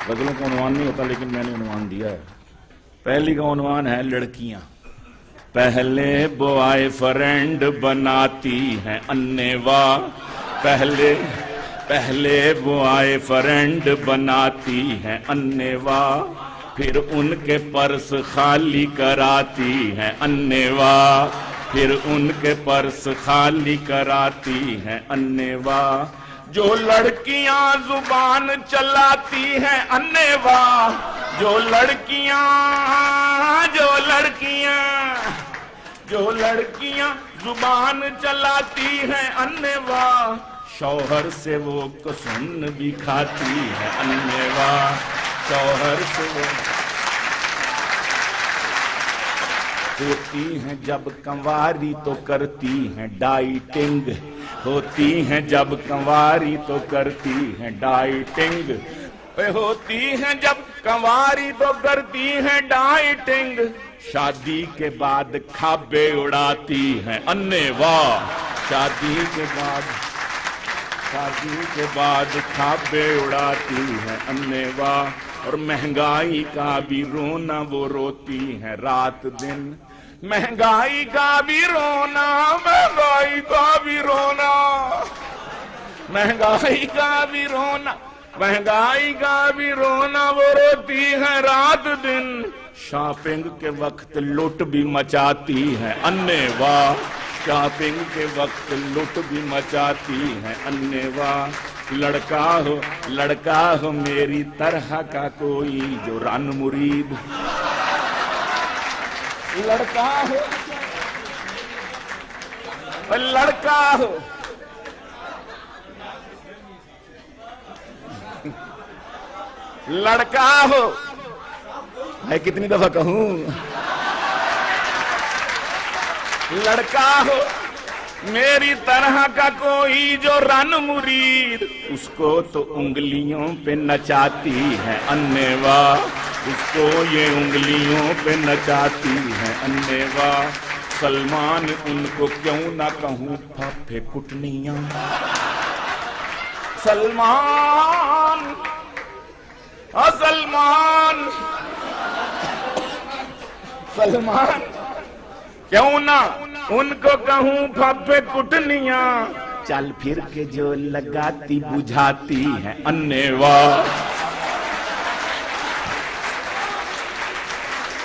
गजलों का उन्वान नहीं होता, लेकिन मैंने उन्वान दिया है। पहली का उन्वान है लड़कियां। पहले बॉयफ्रेंड बनाती हैं अन्नेवा, पहले बॉयफ्रेंड बनाती हैं अन्नेवा, फिर उनके पर्स खाली कराती हैं अन्नेवा, फिर उनके पर्स खाली कराती हैं अन्नेवा। जो लड़कियां जुबान चलाती हैं अन्नेवा, जो लड़कियां जुबान चलाती हैं अन्नेवा, शौहर से वो कसम भी खाती है अन्नेवा, शौहर से वो होती हैं जब कंवारी तो करती हैं डाइटिंग, होती हैं जब कंवारी तो करती हैं डाइटिंग, होती हैं जब कंवारी तो करती हैं डाइटिंग, शादी के बाद खाबे उड़ाती हैं अन्नेवा, शादी के बाद खाबे उड़ाती हैं अन्नेवा। और महंगाई का भी रोना वो रोती हैं रात दिन, महंगाई का भी रोना, महंगाई का भी रोना, महंगाई का भी रोना, महंगाई का भी रोना वो रोती है रात दिन, शॉपिंग के वक्त लुट भी मचाती है अन्नेवा, शॉपिंग के वक्त लुट भी मचाती है अन्नेवा। लड़का हो मेरी तरह का कोई जो रन मुरीद, लड़का हो लड़का हो, मैं कितनी दफा कहूं, लड़का हो मेरी तरह का कोई जो रन मुरीद, उसको तो उंगलियों पे नचाती है अन्नेवा, उसको ये उंगलियों पे नचाती है अन्नेवा। सलमान उनको क्यों ना कहूं फफे कुटनियां, सलमान सलमान क्यों ना उनको कहूं फफे कुटनियां, चल फिर के जो लगाती बुझाती है अन्नेवा,